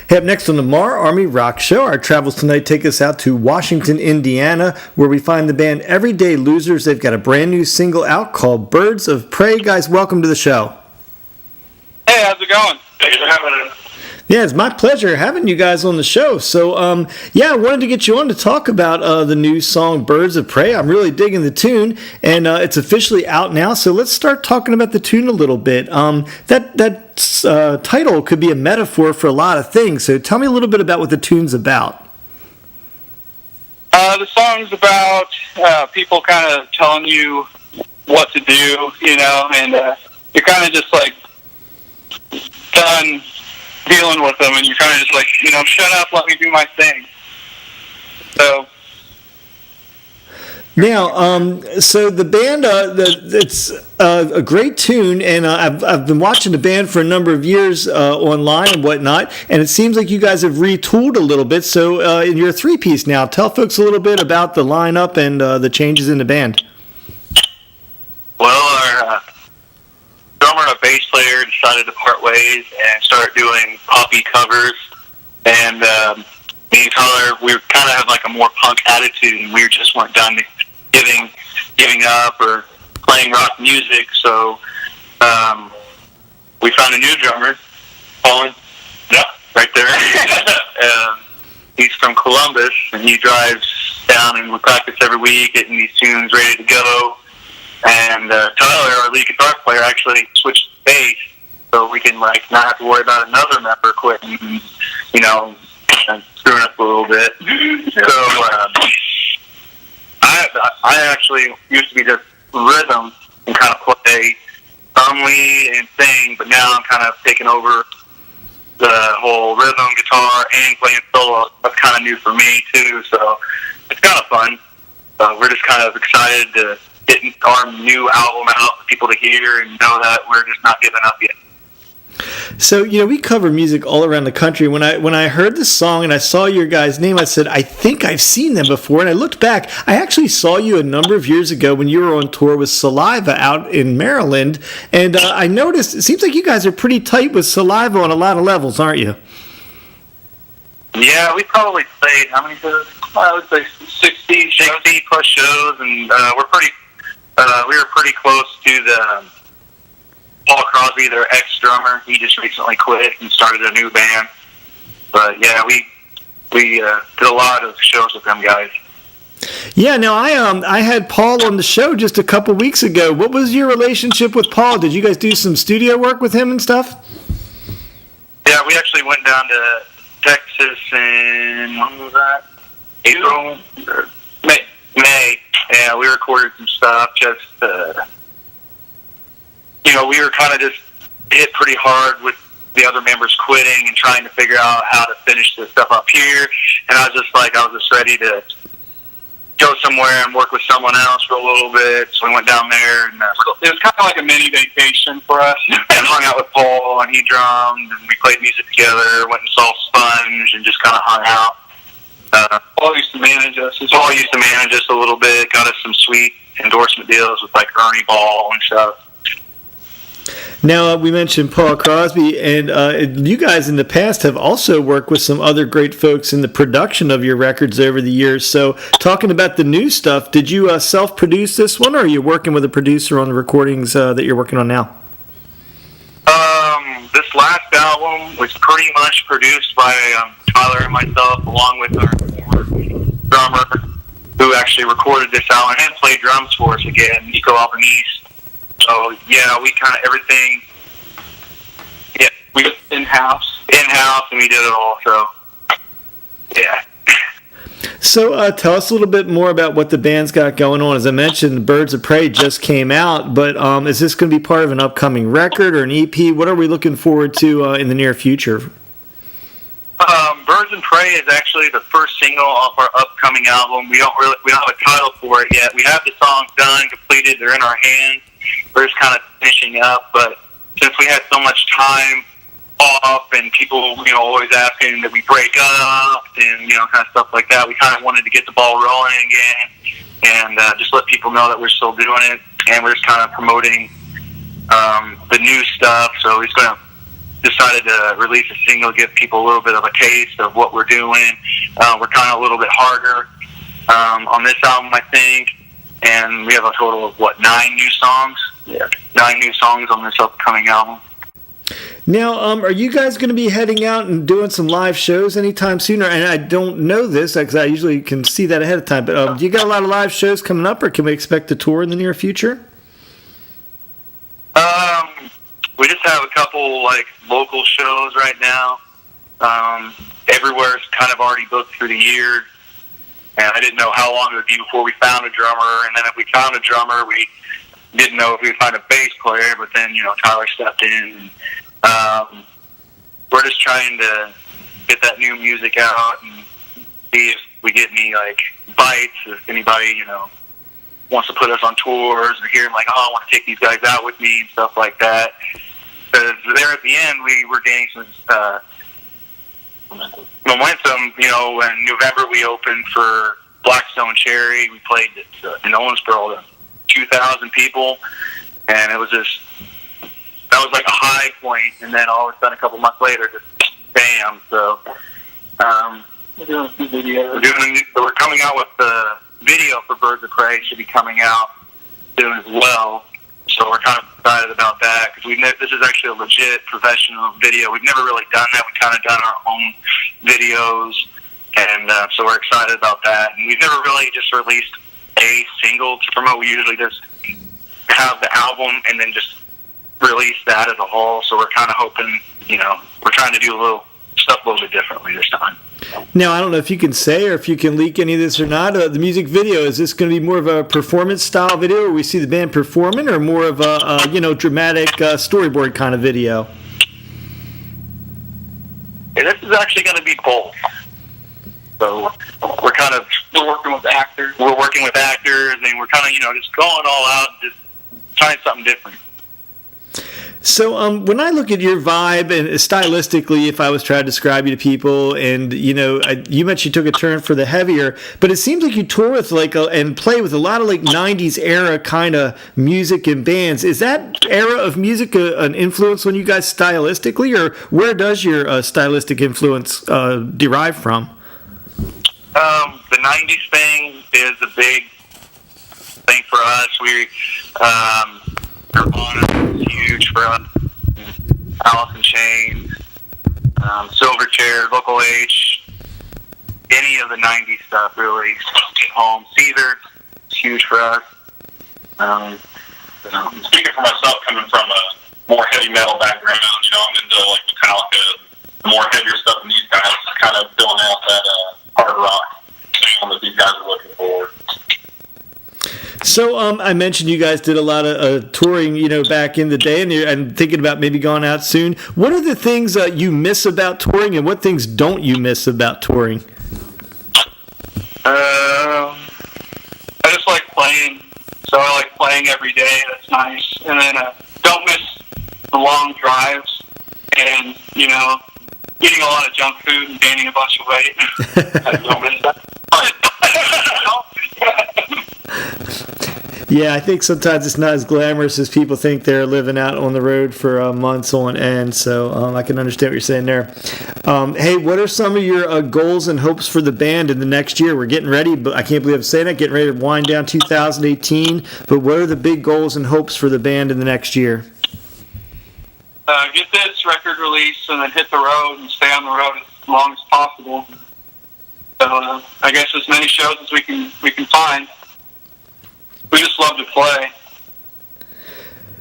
Hey, up next on the MARR Army Rock Show, our travels tonight take us out to Washington, Indiana, where we find the band Everyday Losers. They've got a brand new single out called Birds of Prey. Guys, welcome to the show. Hey, how's it going? Thanks for having us. Yeah, it's my pleasure having you guys on the show. So, I wanted to get you on to talk about the new song Birds of Prey. I'm really digging the tune, and it's officially out now. So let's start talking about the tune a little bit. That title could be a metaphor for a lot of things. So tell me a little bit about what the tune's about. The song's about people kind of telling you what to do, and you're kind of just like done dealing with them, and you're kind of just like, shut up, let me do my thing. So now, so the band, it's a great tune, and I've been watching the band for a number of years online and whatnot, and it seems like you guys have retooled a little bit. So you're a three-piece now. Tell folks a little bit about the lineup and the changes in the band. Well, our drummer and a bass player decided to part ways and start doing poppy covers, and me and Tyler, we kind of have like a more punk attitude, and we just weren't done giving up or playing rock music. So we found a new drummer, Colin. Yep, right there. He's from Columbus, and he drives down, and we practice every week, getting these tunes ready to go. And Tyler, our lead guitar player, actually switched to bass, so we can not have to worry about another member quitting, and screwing up a little bit. So I actually used to be just rhythm and kind of play firmly and sing, but now I'm kind of taking over the whole rhythm, guitar, and playing solo. That's kind of new for me too, so it's kind of fun. We're just kind of excited to get our new album out for people to hear and know that we're just not giving up yet. So, we cover music all around the country. When I heard this song and I saw your guys' name, I said, I think I've seen them before. And I looked back. I actually saw you a number of years ago when you were on tour with Saliva out in Maryland. And I noticed, it seems like you guys are pretty tight with Saliva on a lot of levels, aren't you? Yeah, we probably played, how many shows? I would say 60 plus shows. And we were pretty close to the Paul Crosby, their ex-drummer. He just recently quit and started a new band. But yeah, we did a lot of shows with them guys. Yeah, now I had Paul on the show just a couple weeks ago. What was your relationship with Paul? Did you guys do some studio work with him and stuff? Yeah, we actually went down to Texas in, when was that? April? May. Yeah, we recorded some stuff. Just, we were kind of just hit pretty hard with the other members quitting and trying to figure out how to finish this stuff up here. And I was just ready to go somewhere and work with someone else for a little bit. So we went down there, and it was kind of like a mini vacation for us. And hung out with Paul, and he drummed, and we played music together, went and saw Sponge, and just kind of hung out. Paul used to manage us. Paul used to manage us a little bit, got us some sweet endorsement deals with Ernie Ball and stuff. Now, we mentioned Paul Crosby, and you guys in the past have also worked with some other great folks in the production of your records over the years. So, talking about the new stuff, did you self-produce this one, or are you working with a producer on the recordings that you're working on now? This last album was pretty much produced by Tyler and myself, along with our former drummer, who actually recorded this album and played drums for us again, Nico Albanese. So, yeah, we kind of everything, yeah, we in-house, and we did it all, so, yeah. So, tell us a little bit more about what the band's got going on. As I mentioned, Birds of Prey just came out, but is this going to be part of an upcoming record or an EP? What are we looking forward to in the near future? Birds of Prey is actually the first single off our upcoming album. We don't have a title for it yet. We have the songs done, completed, they're in our hands. We're just kind of finishing up, but since we had so much time off and people, always asking that we break up and, kind of stuff like that, we kind of wanted to get the ball rolling again and just let people know that we're still doing it, and we're just kind of promoting the new stuff. So we're just going to decided to release a single, give people a little bit of a taste of what we're doing. We're kind of a little bit harder on this album, I think, and we have a total of 9 new songs. Yeah, 9 new songs on this upcoming album. Now, are you guys going to be heading out and doing some live shows anytime sooner? And I don't know this because I usually can see that ahead of time. But do you got a lot of live shows coming up, or can we expect a tour in the near future? We just have a couple local shows right now. Everywhere's kind of already booked through the year, and I didn't know how long it would be before we found a drummer. And then if we found a drummer, we didn't know if we would find a bass player. But then Tyler stepped in. And, we're just trying to get that new music out and see if we get any bites. If anybody wants to put us on tours, or hearing I want to take these guys out with me and stuff like that. Because there at the end, we were gaining some momentum. In November we opened for Blackstone Cherry. We played in Owensboro to 2,000 people, and it was that was a high point. And then all of a sudden, a couple months later, just bam. So we're doing a few videos. We're coming out with the video for Birds of Prey. Should be coming out soon as well. So we're kind of excited about that because this is actually a legit professional video. We've never really done that. We've kind of done our own videos, and so we're excited about that. And we've never really just released a single to promote. We usually just have the album and then just release that as a whole. So we're kind of hoping, we're trying to do stuff a little bit differently this time. Now, I don't know if you can say or if you can leak any of this or not. The music video, is this going to be more of a performance-style video where we see the band performing, or more of a dramatic storyboard kind of video? Yeah, this is actually going to be both. So we're working with actors. We're working with actors, and we're kind of, just going all out, just trying something different. So when I look at your vibe, and stylistically, if I was trying to describe you to people, and you mentioned you took a turn for the heavier, but it seems like you tour with and play with a lot of 90s era kind of music and bands. Is that era of music an influence on you guys stylistically, or where does your stylistic influence derive from? The 90s thing is a big thing for us. Nirvana is huge for us. Alice in Chains, Silverchair, Local H, any of the 90s stuff really. Home, Caesar is huge for us. Speaking for myself, coming from a more heavy metal background, I'm into Metallica, more heavier stuff than these guys, kind of filling out that hard rock sound that these guys are looking for. So I mentioned you guys did a lot of touring, back in the day, and I'm thinking about maybe going out soon. What are the things you miss about touring, and what things don't you miss about touring? I just like playing, so I like playing every day. That's nice. And then don't miss the long drives, and eating a lot of junk food and gaining a bunch of weight. I don't miss that. Yeah, I think sometimes it's not as glamorous as people think. They're living out on the road for months on end, so I can understand what you're saying there. Hey, what are some of your goals and hopes for the band in the next year? We're getting ready, but I can't believe I'm saying that, getting ready to wind down 2018, but what are the big goals and hopes for the band in the next year? Get this record released and then hit the road and stay on the road as long as possible. So I guess as many shows as we can find. We just love to play.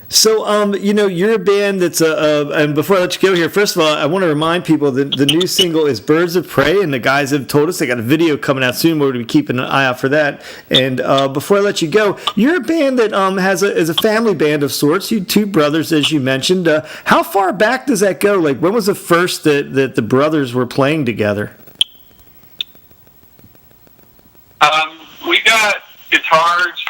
So, you're a band that's and before I let you go here, first of all, I want to remind people that the new single is Birds of Prey, and the guys have told us they got a video coming out soon. We're going to be keeping an eye out for that. And before I let you go, you're a band that is a family band of sorts. You 2 brothers, as you mentioned. How far back does that go? When was the first that the brothers were playing together? We got guitars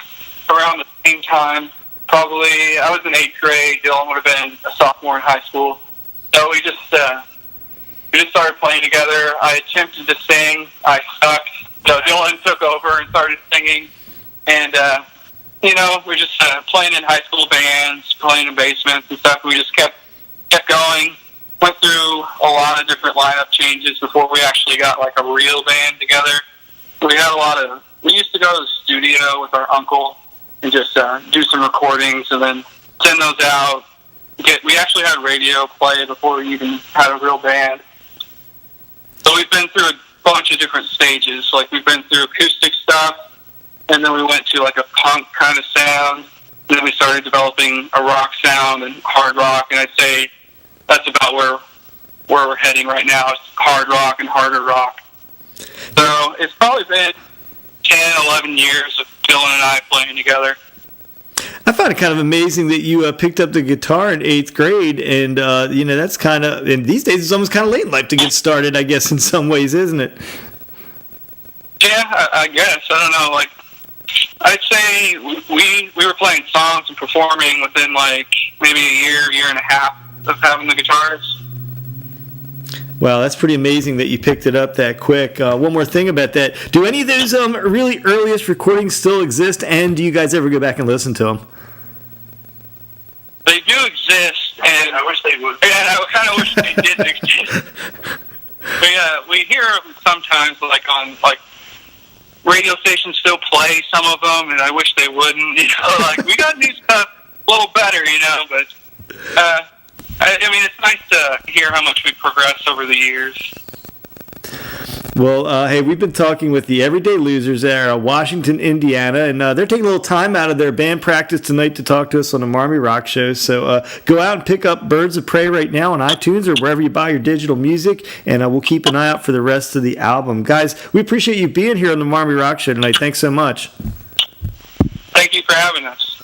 around the same time. Probably, I was in 8th grade. Dylan would have been a sophomore in high school. So we just started playing together. I attempted to sing. I sucked. So Dylan took over and started singing. And, we're just playing in high school bands, playing in basements and stuff. We just kept going. went through a lot of different lineup changes before we actually got like a real band together. We used to go to the studio with our uncle and just do some recordings and then send those out. We actually had radio play before we even had a real band. So we've been through a bunch of different stages. Like we've been through acoustic stuff, and then we went to like a punk kind of sound. And then we started developing a rock sound and hard rock. And I'd say that's about where we're heading right now. It's hard rock and harder rock. So it's probably been 10, 11 years of Dylan and I playing together. I find it kind of amazing that you picked up the guitar in 8th grade, and that's kind of, and these days it's almost kind of late in life to get started, I guess, in some ways, isn't it? Yeah, I guess. I don't know. Like, I'd say we were playing songs and performing within like maybe a year and a half of having the guitars. Wow, that's pretty amazing that you picked it up that quick. One more thing about that. Do any of those really earliest recordings still exist, and do you guys ever go back and listen to them? They do exist, and I wish they would. And I kind of wish they didn't exist. We hear them sometimes, like on radio stations still play some of them, and I wish they wouldn't. Like we got to do stuff a little better, but I mean, it's nice to hear how much we've progressed over the years. Well, hey, we've been talking with the Everyday Losers there in Washington, Indiana, and they're taking a little time out of their band practice tonight to talk to us on the MARR Rock Show. So go out and pick up Birds of Prey right now on iTunes or wherever you buy your digital music, and we'll keep an eye out for the rest of the album. Guys, we appreciate you being here on the MARR Rock Show tonight. Thanks so much. Thank you for having us.